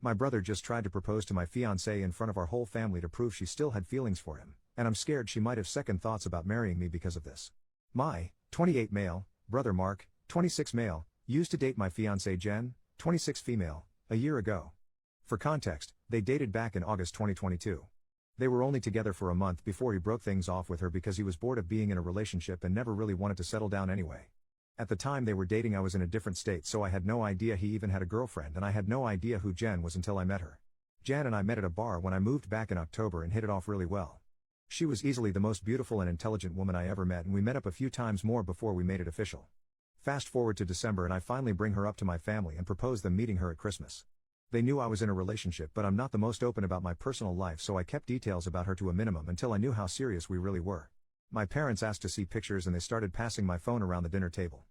My brother just tried to propose to my fiancée in front of our whole family to prove she still had feelings for him, and I'm scared she might have second thoughts about marrying me because of this. My 28 male brother Mark, 26 male, used to date my fiancée Jen, 26 female, a year ago. For context, they dated back in August 2022. They were only together for a month before he broke things off with her because he was bored of being in a relationship and never really wanted to settle down anyway. At the time they were dating I was in a different state, so I had no idea he even had a girlfriend, and I had no idea who Jen was until I met her. Jen and I met at a bar when I moved back in October and hit it off really well. She was easily the most beautiful and intelligent woman I ever met, and we met up a few times more before we made it official. Fast forward to December and I finally bring her up to my family and propose them meeting her at Christmas. They knew I was in a relationship, but I'm not the most open about my personal life, so I kept details about her to a minimum until I knew how serious we really were. My parents asked to see pictures and they started passing my phone around the dinner table.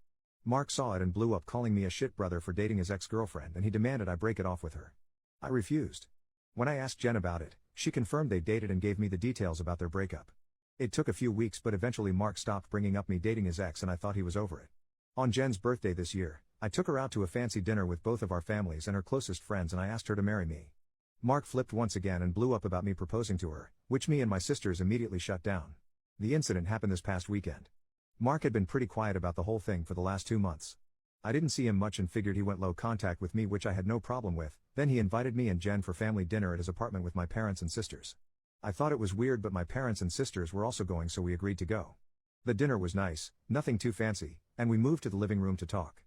Mark saw it and blew up, calling me a shit brother for dating his ex-girlfriend, and he demanded I break it off with her. I refused. When I asked Jen about it, she confirmed they dated and gave me the details about their breakup. It took a few weeks, but eventually Mark stopped bringing up me dating his ex and I thought he was over it. On Jen's birthday this year, I took her out to a fancy dinner with both of our families and her closest friends, and I asked her to marry me. Mark flipped once again and blew up about me proposing to her, which me and my sisters immediately shut down. The incident happened this past weekend. Mark had been pretty quiet about the whole thing for the last 2 months. I didn't see him much and figured he went low contact with me, which I had no problem with. Then he invited me and Jen for family dinner at his apartment with my parents and sisters. I thought it was weird, but my parents and sisters were also going, so we agreed to go. The dinner was nice, nothing too fancy, and we moved to the living room to talk.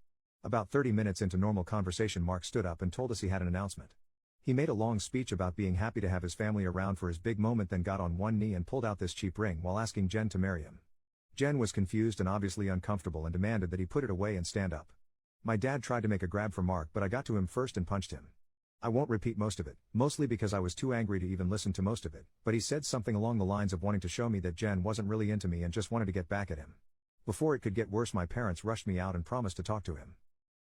About 30 minutes into normal conversation, Mark stood up and told us he had an announcement. He made a long speech about being happy to have his family around for his big moment, then got on one knee and pulled out this cheap ring while asking Jen to marry him. Jen was confused and obviously uncomfortable and demanded that he put it away and stand up. My dad tried to make a grab for Mark, but I got to him first and punched him. I won't repeat most of it, mostly because I was too angry to even listen to most of it, but he said something along the lines of wanting to show me that Jen wasn't really into me and just wanted to get back at him. Before it could get worse, my parents rushed me out and promised to talk to him.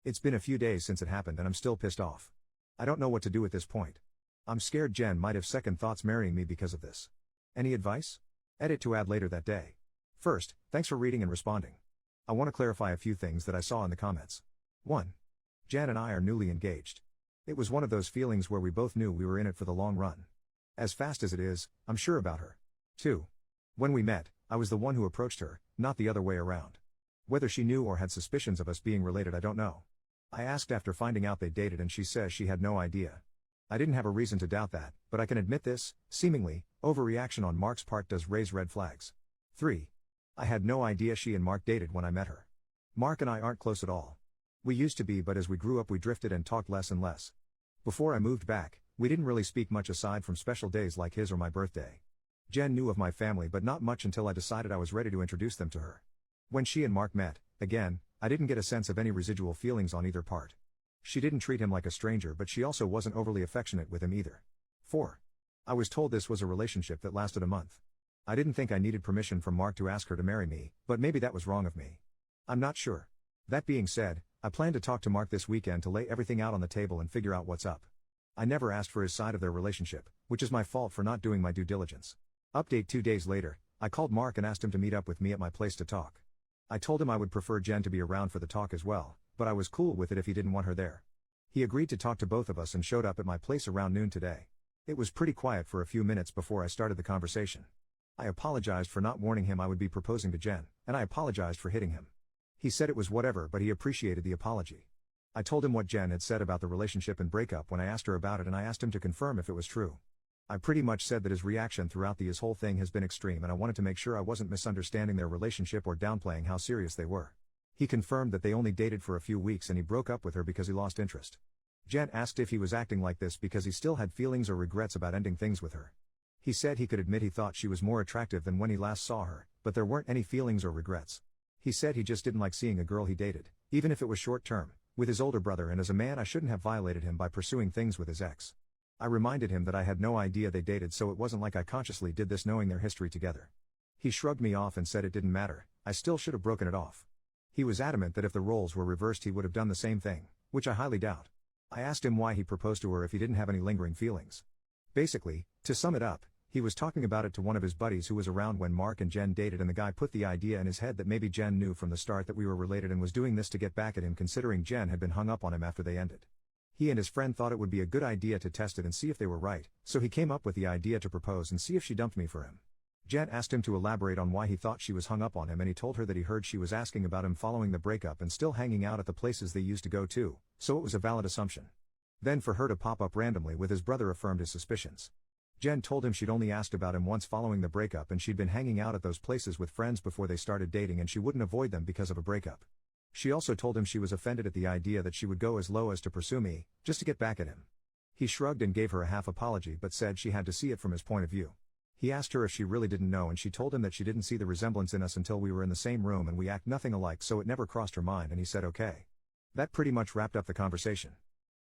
It's been a few days since it happened and I'm still pissed off. I don't know what to do at this point. I'm scared Jen might have second thoughts marrying me because of this. Any advice? Edit to add later that day. First, thanks for reading and responding. I want to clarify a few things that I saw in the comments. 1. Jen and I are newly engaged. It was one of those feelings where we both knew we were in it for the long run. As fast as it is, I'm sure about her. 2. When we met, I was the one who approached her, not the other way around. Whether she knew or had suspicions of us being related, I don't know. I asked after finding out they dated and she says she had no idea. I didn't have a reason to doubt that, but I can admit this, seemingly, overreaction on Mark's part does raise red flags. 3. I had no idea she and Mark dated when I met her. Mark and I aren't close at all. We used to be, but as we grew up we drifted and talked less and less. Before I moved back, we didn't really speak much aside from special days like his or my birthday. Jen knew of my family but not much until I decided I was ready to introduce them to her. When she and Mark met, again, I didn't get a sense of any residual feelings on either part. She didn't treat him like a stranger, but she also wasn't overly affectionate with him either. 4. I was told this was a relationship that lasted a month. I didn't think I needed permission from Mark to ask her to marry me, but maybe that was wrong of me. I'm not sure. That being said, I plan to talk to Mark this weekend to lay everything out on the table and figure out what's up. I never asked for his side of their relationship, which is my fault for not doing my due diligence. Update 2 days later, I called Mark and asked him to meet up with me at my place to talk. I told him I would prefer Jen to be around for the talk as well, but I was cool with it if he didn't want her there. He agreed to talk to both of us and showed up at my place around noon today. It was pretty quiet for a few minutes before I started the conversation. I apologized for not warning him I would be proposing to Jen, and I apologized for hitting him. He said it was whatever, but he appreciated the apology. I told him what Jen had said about the relationship and breakup when I asked her about it, and I asked him to confirm if it was true. I pretty much said that his reaction throughout his whole thing has been extreme, and I wanted to make sure I wasn't misunderstanding their relationship or downplaying how serious they were. He confirmed that they only dated for a few weeks and he broke up with her because he lost interest. Jen asked if he was acting like this because he still had feelings or regrets about ending things with her. He said he could admit he thought she was more attractive than when he last saw her, but there weren't any feelings or regrets. He said he just didn't like seeing a girl he dated, even if it was short term, with his older brother, and as a man I shouldn't have violated him by pursuing things with his ex. I reminded him that I had no idea they dated, so it wasn't like I consciously did this knowing their history together. He shrugged me off and said it didn't matter, I still should have broken it off. He was adamant that if the roles were reversed he would have done the same thing, which I highly doubt. I asked him why he proposed to her if he didn't have any lingering feelings. Basically, to sum it up, he was talking about it to one of his buddies who was around when Mark and Jen dated, and the guy put the idea in his head that maybe Jen knew from the start that we were related and was doing this to get back at him, considering Jen had been hung up on him after they ended. He and his friend thought it would be a good idea to test it and see if they were right, so he came up with the idea to propose and see if she dumped me for him. Jen asked him to elaborate on why he thought she was hung up on him, and he told her that he heard she was asking about him following the breakup and still hanging out at the places they used to go to, so it was a valid assumption. Then for her to pop up randomly with his brother affirmed his suspicions. Jen told him she'd only asked about him once following the breakup and she'd been hanging out at those places with friends before they started dating and she wouldn't avoid them because of a breakup. She also told him she was offended at the idea that she would go as low as to pursue me, just to get back at him. He shrugged and gave her a half apology but said she had to see it from his point of view. He asked her if she really didn't know and she told him that she didn't see the resemblance in us until we were in the same room and we act nothing alike, so it never crossed her mind, and he said okay. That pretty much wrapped up the conversation.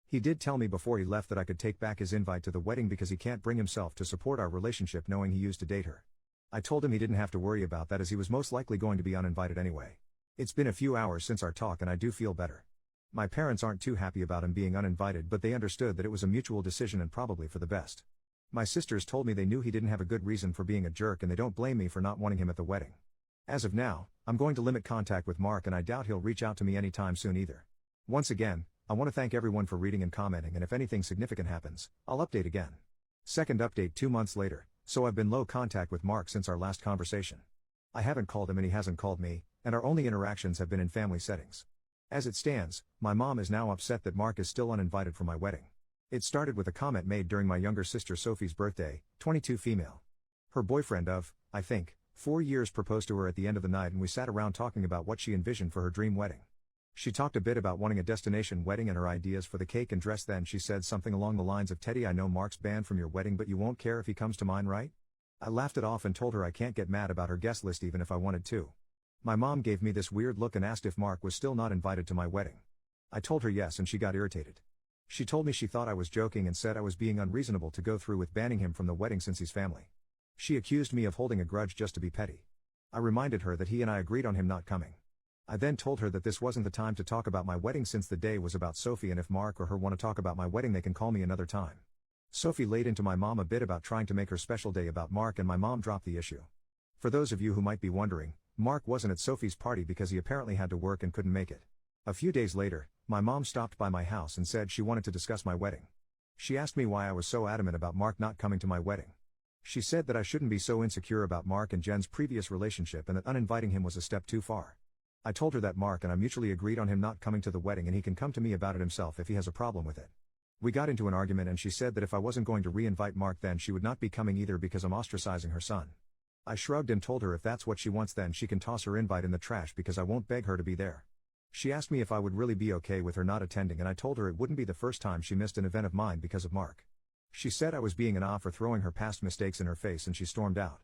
He did tell me before he left that I could take back his invite to the wedding because he can't bring himself to support our relationship knowing he used to date her. I told him he didn't have to worry about that as he was most likely going to be uninvited anyway. It's been a few hours since our talk and I do feel better. My parents aren't too happy about him being uninvited, but they understood that it was a mutual decision and probably for the best. My sisters told me they knew he didn't have a good reason for being a jerk and they don't blame me for not wanting him at the wedding. As of now, I'm going to limit contact with Mark and I doubt he'll reach out to me anytime soon either. Once again, I want to thank everyone for reading and commenting, and if anything significant happens, I'll update again. Second update 2 months later, so I've been low contact with Mark since our last conversation. I haven't called him and he hasn't called me, and our only interactions have been in family settings. As it stands, my mom is now upset that Mark is still uninvited for my wedding. It started with a comment made during my younger sister Sophie's birthday, 22 female. Her boyfriend of, I think, 4 years proposed to her at the end of the night and we sat around talking about what she envisioned for her dream wedding. She talked a bit about wanting a destination wedding and her ideas for the cake and dress. Then she said something along the lines of, "Teddy, I know Mark's banned from your wedding but you won't care if he comes to mine, right?" I laughed it off and told her I can't get mad about her guest list even if I wanted to. My mom gave me this weird look and asked if Mark was still not invited to my wedding. I told her yes and she got irritated. She told me she thought I was joking and said I was being unreasonable to go through with banning him from the wedding since he's family. She accused me of holding a grudge just to be petty. I reminded her that he and I agreed on him not coming. I then told her that this wasn't the time to talk about my wedding since the day was about Sophie, and if Mark or her want to talk about my wedding they can call me another time. Sophie laid into my mom a bit about trying to make her special day about Mark and my mom dropped the issue. For those of you who might be wondering, Mark wasn't at Sophie's party because he apparently had to work and couldn't make it. A few days later, my mom stopped by my house and said she wanted to discuss my wedding. She asked me why I was so adamant about Mark not coming to my wedding. She said that I shouldn't be so insecure about Mark and Jen's previous relationship and that uninviting him was a step too far. I told her that Mark and I mutually agreed on him not coming to the wedding and he can come to me about it himself if he has a problem with it. We got into an argument and she said that if I wasn't going to re-invite Mark then she would not be coming either because I'm ostracizing her son. I shrugged and told her if that's what she wants then she can toss her invite in the trash because I won't beg her to be there. She asked me if I would really be okay with her not attending and I told her it wouldn't be the first time she missed an event of mine because of Mark. She said I was being an off for throwing her past mistakes in her face and she stormed out.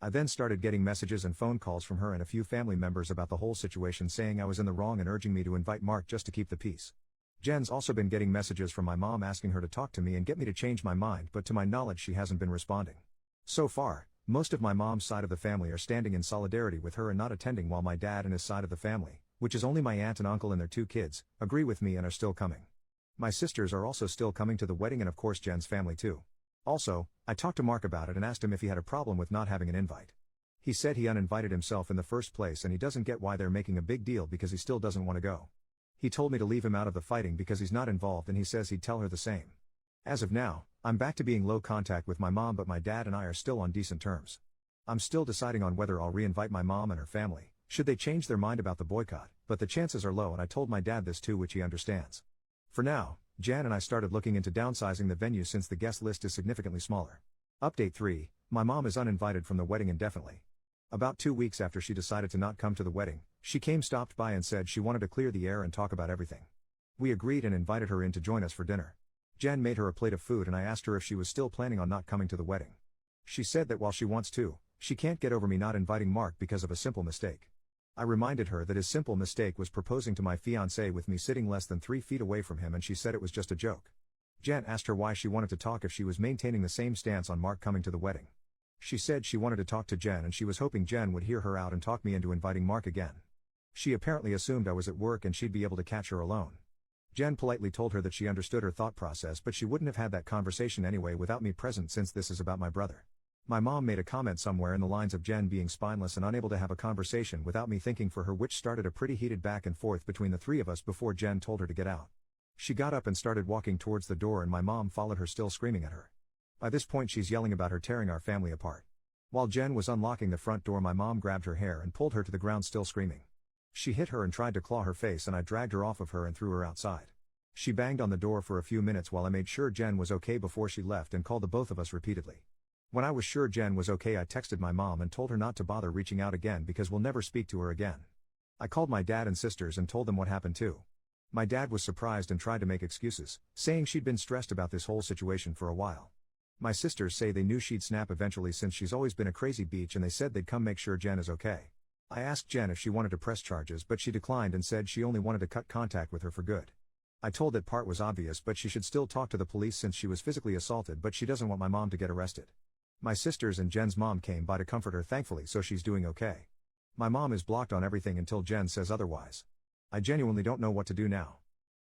I then started getting messages and phone calls from her and a few family members about the whole situation saying I was in the wrong and urging me to invite Mark just to keep the peace. Jen's also been getting messages from my mom asking her to talk to me and get me to change my mind, but to my knowledge she hasn't been responding. So far, most of my mom's side of the family are standing in solidarity with her and not attending, while my dad and his side of the family, which is only my aunt and uncle and their 2 kids, agree with me and are still coming. My sisters are also still coming to the wedding and of course Jen's family too. Also, I talked to Mark about it and asked him if he had a problem with not having an invite. He said he uninvited himself in the first place and he doesn't get why they're making a big deal because he still doesn't want to go. He told me to leave him out of the fighting because he's not involved and he says he'd tell her the same. As of now, I'm back to being low contact with my mom, but my dad and I are still on decent terms. I'm still deciding on whether I'll re-invite my mom and her family, should they change their mind about the boycott, but the chances are low and I told my dad this too, which he understands. For now, Jan and I started looking into downsizing the venue since the guest list is significantly smaller. Update 3, my mom is uninvited from the wedding indefinitely. About 2 weeks after she decided to not come to the wedding, she stopped by and said she wanted to clear the air and talk about everything. We agreed and invited her in to join us for dinner. Jan made her a plate of food and I asked her if she was still planning on not coming to the wedding. She said that while she wants to, she can't get over me not inviting Mark because of a simple mistake. I reminded her that his simple mistake was proposing to my fiancée with me sitting less than 3 feet away from him, and she said it was just a joke. Jan asked her why she wanted to talk if she was maintaining the same stance on Mark coming to the wedding. She said she wanted to talk to Jen and she was hoping Jen would hear her out and talk me into inviting Mark again. She apparently assumed I was at work and she'd be able to catch her alone. Jen politely told her that she understood her thought process, but she wouldn't have had that conversation anyway without me present since this is about my brother. My mom made a comment somewhere in the lines of Jen being spineless and unable to have a conversation without me thinking for her, which started a pretty heated back and forth between the 3 of us before Jen told her to get out. She got up and started walking towards the door and my mom followed her still screaming at her. By this point she's yelling about her tearing our family apart. While Jen was unlocking the front door my mom grabbed her hair and pulled her to the ground still screaming. She hit her and tried to claw her face and I dragged her off of her and threw her outside. She banged on the door for a few minutes while I made sure Jen was okay before she left and called the both of us repeatedly. When I was sure Jen was okay I texted my mom and told her not to bother reaching out again because we'll never speak to her again. I called my dad and sisters and told them what happened too. My dad was surprised and tried to make excuses, saying she'd been stressed about this whole situation for a while. My sisters say they knew she'd snap eventually since she's always been a crazy bitch and they said they'd come make sure Jen is okay. I asked Jen if she wanted to press charges but she declined and said she only wanted to cut contact with her for good. I told that part was obvious but she should still talk to the police since she was physically assaulted but she doesn't want my mom to get arrested. My sisters and Jen's mom came by to comfort her thankfully so she's doing okay. My mom is blocked on everything until Jen says otherwise. I genuinely don't know what to do now.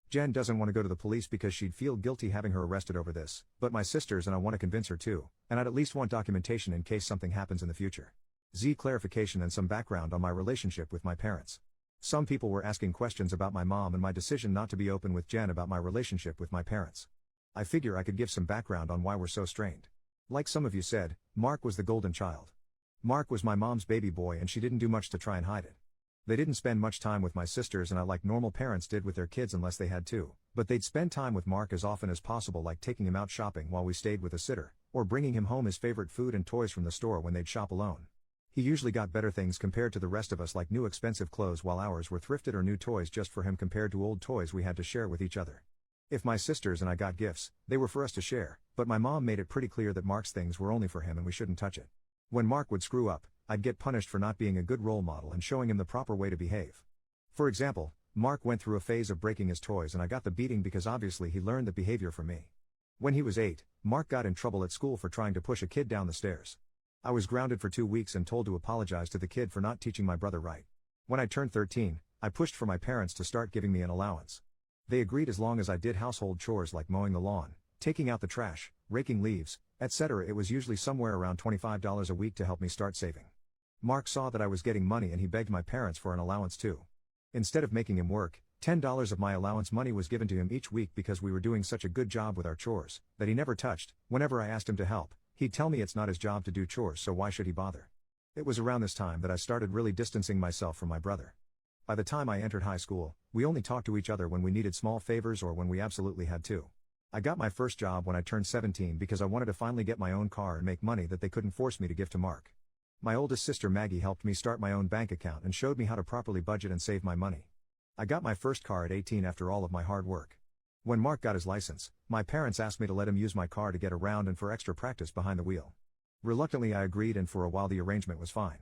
Jen doesn't want to go to the police because she'd feel guilty having her arrested over this, but my sisters and I want to convince her too, and I'd at least want documentation in case something happens in the future. Clarification and some background on my relationship with my parents. Some people were asking questions about my mom and my decision not to be open with Jen about my relationship with my parents. I figure I could give some background on why we're so strained. Like some of you said, Mark was the golden child. Mark was my mom's baby boy and she didn't do much to try and hide it. They didn't spend much time with my sisters and I like normal parents did with their kids unless they had to, but they'd spend time with Mark as often as possible like taking him out shopping while we stayed with a sitter, or bringing him home his favorite food and toys from the store when they'd shop alone. He usually got better things compared to the rest of us like new expensive clothes while ours were thrifted or new toys just for him compared to old toys we had to share with each other. If my sisters and I got gifts, they were for us to share, but my mom made it pretty clear that Mark's things were only for him and we shouldn't touch it. When Mark would screw up, I'd get punished for not being a good role model and showing him the proper way to behave. For example, Mark went through a phase of breaking his toys and I got the beating because obviously he learned the behavior from me. When he was 8, Mark got in trouble at school for trying to push a kid down the stairs. I was grounded for 2 weeks and told to apologize to the kid for not teaching my brother right. When I turned 13, I pushed for my parents to start giving me an allowance. They agreed as long as I did household chores like mowing the lawn, taking out the trash, raking leaves, etc. It was usually somewhere around $25 a week to help me start saving. Mark saw that I was getting money and he begged my parents for an allowance too. Instead of making him work, $10 of my allowance money was given to him each week because we were doing such a good job with our chores, that he never touched. Whenever I asked him to help, he'd tell me it's not his job to do chores so why should he bother. It was around this time that I started really distancing myself from my brother. By the time I entered high school, we only talked to each other when we needed small favors or when we absolutely had to. I got my first job when I turned 17 because I wanted to finally get my own car and make money that they couldn't force me to give to Mark. My oldest sister Maggie helped me start my own bank account and showed me how to properly budget and save my money. I got my first car at 18 after all of my hard work. When Mark got his license, my parents asked me to let him use my car to get around and for extra practice behind the wheel. Reluctantly I agreed and for a while the arrangement was fine.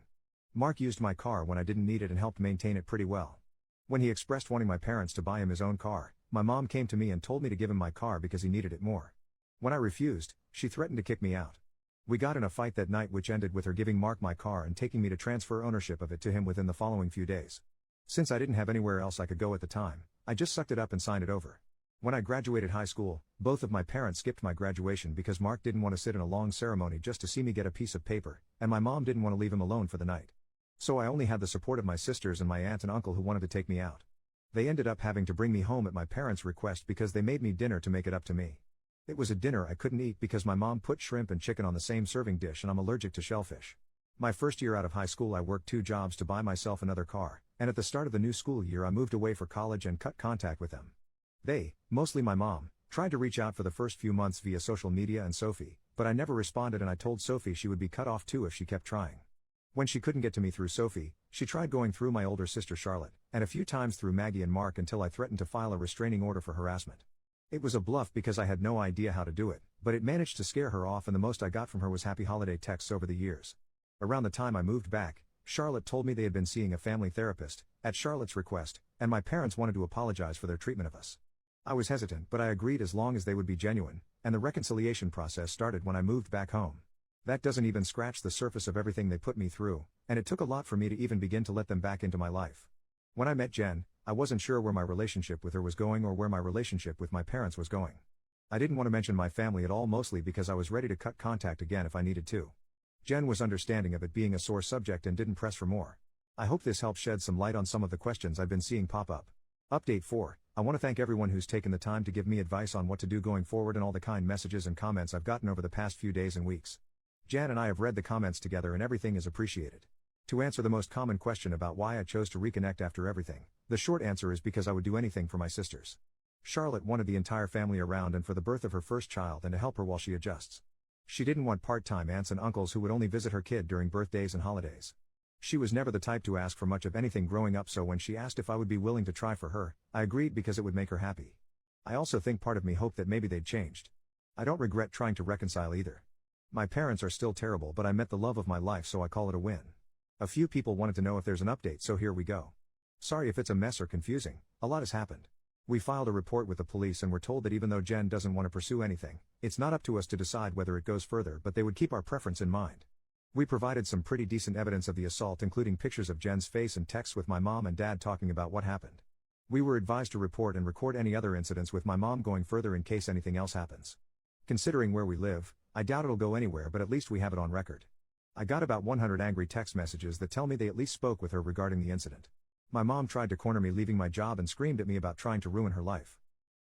Mark used my car when I didn't need it and helped maintain it pretty well. When he expressed wanting my parents to buy him his own car, my mom came to me and told me to give him my car because he needed it more. When I refused, she threatened to kick me out. We got in a fight that night which ended with her giving Mark my car and taking me to transfer ownership of it to him within the following few days. Since I didn't have anywhere else I could go at the time, I just sucked it up and signed it over. When I graduated high school, both of my parents skipped my graduation because Mark didn't want to sit in a long ceremony just to see me get a piece of paper, and my mom didn't want to leave him alone for the night. So I only had the support of my sisters and my aunt and uncle who wanted to take me out. They ended up having to bring me home at my parents' request because they made me dinner to make it up to me. It was a dinner I couldn't eat because my mom put shrimp and chicken on the same serving dish and I'm allergic to shellfish. My first year out of high school I worked 2 jobs to buy myself another car, and at the start of the new school year I moved away for college and cut contact with them. They, mostly my mom, tried to reach out for the first few months via social media and Sophie, but I never responded and I told Sophie she would be cut off too if she kept trying. When she couldn't get to me through Sophie, she tried going through my older sister Charlotte, and a few times through Maggie and Mark until I threatened to file a restraining order for harassment. It was a bluff because I had no idea how to do it, but it managed to scare her off and the most I got from her was happy holiday texts over the years. Around the time I moved back, Charlotte told me they had been seeing a family therapist, at Charlotte's request, and my parents wanted to apologize for their treatment of us. I was hesitant but I agreed as long as they would be genuine, and the reconciliation process started when I moved back home. That doesn't even scratch the surface of everything they put me through, and it took a lot for me to even begin to let them back into my life. When I met Jen, I wasn't sure where my relationship with her was going or where my relationship with my parents was going. I didn't want to mention my family at all mostly because I was ready to cut contact again if I needed to. Jen was understanding of it being a sore subject and didn't press for more. I hope this helps shed some light on some of the questions I've been seeing pop up. Update 4. I want to thank everyone who's taken the time to give me advice on what to do going forward and all the kind messages and comments I've gotten over the past few days and weeks. Jan and I have read the comments together and everything is appreciated. To answer the most common question about why I chose to reconnect after everything, the short answer is because I would do anything for my sisters. Charlotte wanted the entire family around and for the birth of her first child and to help her while she adjusts. She didn't want part-time aunts and uncles who would only visit her kid during birthdays and holidays. She was never the type to ask for much of anything growing up, so when she asked if I would be willing to try for her, I agreed because it would make her happy. I also think part of me hoped that maybe they'd changed. I don't regret trying to reconcile either. My parents are still terrible, but I met the love of my life, so I call it a win. A few people wanted to know if there's an update, so here we go. Sorry if it's a mess or confusing, a lot has happened. We filed a report with the police and were told that even though Jen doesn't want to pursue anything, it's not up to us to decide whether it goes further, but they would keep our preference in mind. We provided some pretty decent evidence of the assault, including pictures of Jen's face and texts with my mom and dad talking about what happened. We were advised to report and record any other incidents with my mom going further in case anything else happens. Considering where we live, I doubt it'll go anywhere, but at least we have it on record. I got about 100 angry text messages that tell me they at least spoke with her regarding the incident. My mom tried to corner me leaving my job and screamed at me about trying to ruin her life.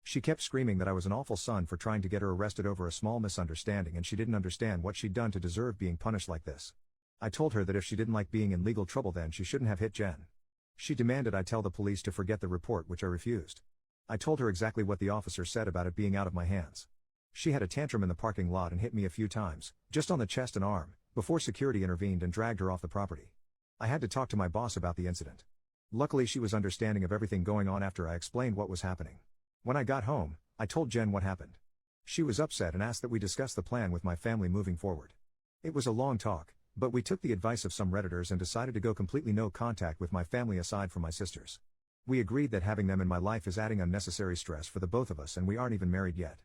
She kept screaming that I was an awful son for trying to get her arrested over a small misunderstanding, and she didn't understand what she'd done to deserve being punished like this. I told her that if she didn't like being in legal trouble, then she shouldn't have hit Jen. She demanded I tell the police to forget the report, which I refused. I told her exactly what the officer said about it being out of my hands. She had a tantrum in the parking lot and hit me a few times, just on the chest and arm, before security intervened and dragged her off the property. I had to talk to my boss about the incident. Luckily, she was understanding of everything going on after I explained what was happening. When I got home, I told Jen what happened. She was upset and asked that we discuss the plan with my family moving forward. It was a long talk, but we took the advice of some Redditors and decided to go completely no contact with my family aside from my sisters. We agreed that having them in my life is adding unnecessary stress for the both of us, and we aren't even married yet.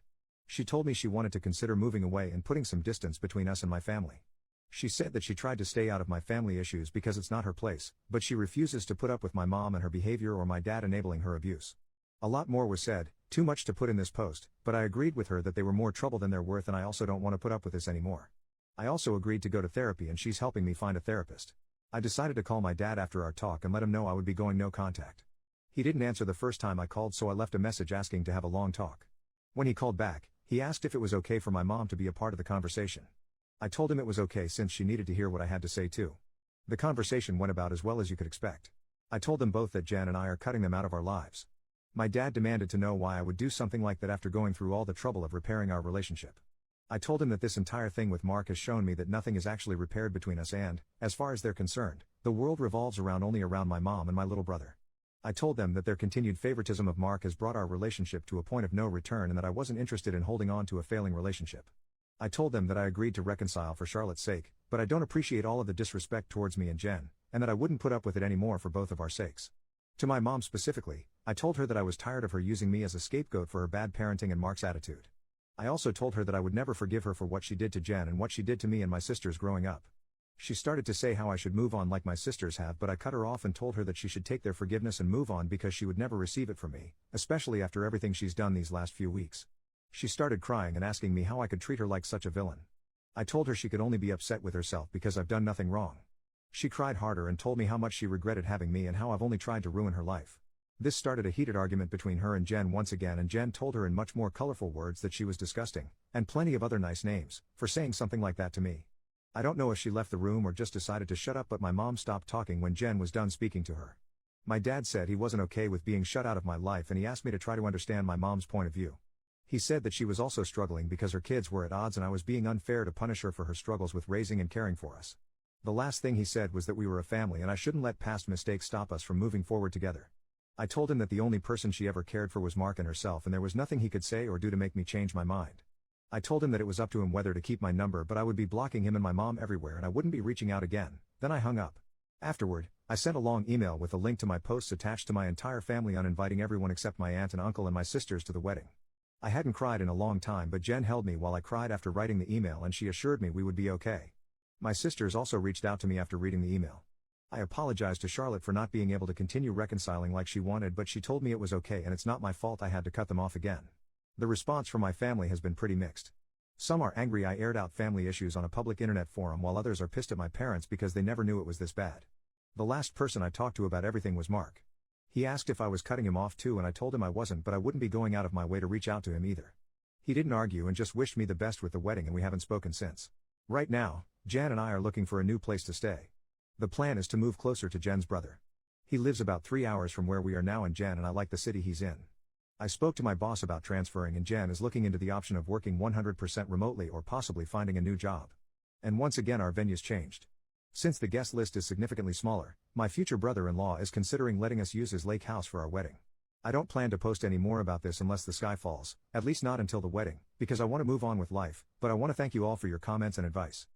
She told me she wanted to consider moving away and putting some distance between us and my family. She said that she tried to stay out of my family issues because it's not her place, but she refuses to put up with my mom and her behavior or my dad enabling her abuse. A lot more was said, too much to put in this post, but I agreed with her that they were more trouble than they're worth, and I also don't want to put up with this anymore. I also agreed to go to therapy, and she's helping me find a therapist. I decided to call my dad after our talk and let him know I would be going no contact. He didn't answer the first time I called, so I left a message asking to have a long talk. When he called back, he asked if it was okay for my mom to be a part of the conversation. I told him it was okay since she needed to hear what I had to say too. The conversation went about as well as you could expect. I told them both that Jen and I are cutting them out of our lives. My dad demanded to know why I would do something like that after going through all the trouble of repairing our relationship. I told him that this entire thing with Mark has shown me that nothing is actually repaired between us, and, as far as they're concerned, the world revolves only around my mom and my little brother. I told them that their continued favoritism of Mark has brought our relationship to a point of no return and that I wasn't interested in holding on to a failing relationship. I told them that I agreed to reconcile for Charlotte's sake, but I don't appreciate all of the disrespect towards me and Jen, and that I wouldn't put up with it anymore for both of our sakes. To my mom specifically, I told her that I was tired of her using me as a scapegoat for her bad parenting and Mark's attitude. I also told her that I would never forgive her for what she did to Jen and what she did to me and my sisters growing up. She started to say how I should move on like my sisters have, but I cut her off and told her that she should take their forgiveness and move on because she would never receive it from me, especially after everything she's done these last few weeks. She started crying and asking me how I could treat her like such a villain. I told her she could only be upset with herself because I've done nothing wrong. She cried harder and told me how much she regretted having me and how I've only tried to ruin her life. This started a heated argument between her and Jen once again, and Jen told her in much more colorful words that she was disgusting, and plenty of other nice names, for saying something like that to me. I don't know if she left the room or just decided to shut up, but my mom stopped talking when Jen was done speaking to her. My dad said he wasn't okay with being shut out of my life, and he asked me to try to understand my mom's point of view. He said that she was also struggling because her kids were at odds and I was being unfair to punish her for her struggles with raising and caring for us. The last thing he said was that we were a family and I shouldn't let past mistakes stop us from moving forward together. I told him that the only person she ever cared for was Mark and herself, and there was nothing he could say or do to make me change my mind. I told him that it was up to him whether to keep my number, but I would be blocking him and my mom everywhere and I wouldn't be reaching out again. Then I hung up. Afterward, I sent a long email with a link to my posts attached to my entire family on inviting everyone except my aunt and uncle and my sisters to the wedding. I hadn't cried in a long time, but Jen held me while I cried after writing the email, and she assured me we would be okay. My sisters also reached out to me after reading the email. I apologized to Charlotte for not being able to continue reconciling like she wanted, but she told me it was okay and it's not my fault I had to cut them off again. The response from my family has been pretty mixed. Some are angry I aired out family issues on a public internet forum, while others are pissed at my parents because they never knew it was this bad. The last person I talked to about everything was Mark. He asked if I was cutting him off too, and I told him I wasn't, but I wouldn't be going out of my way to reach out to him either. He didn't argue and just wished me the best with the wedding, and we haven't spoken since. Right now, Jan and I are looking for a new place to stay. The plan is to move closer to Jen's brother. He lives about 3 hours from where we are now, and Jan and I like the city he's in. I spoke to my boss about transferring, and Jan is looking into the option of working 100% remotely or possibly finding a new job. And once again our venue's changed. Since the guest list is significantly smaller, my future brother-in-law is considering letting us use his lake house for our wedding. I don't plan to post any more about this unless the sky falls, at least not until the wedding, because I want to move on with life, but I want to thank you all for your comments and advice.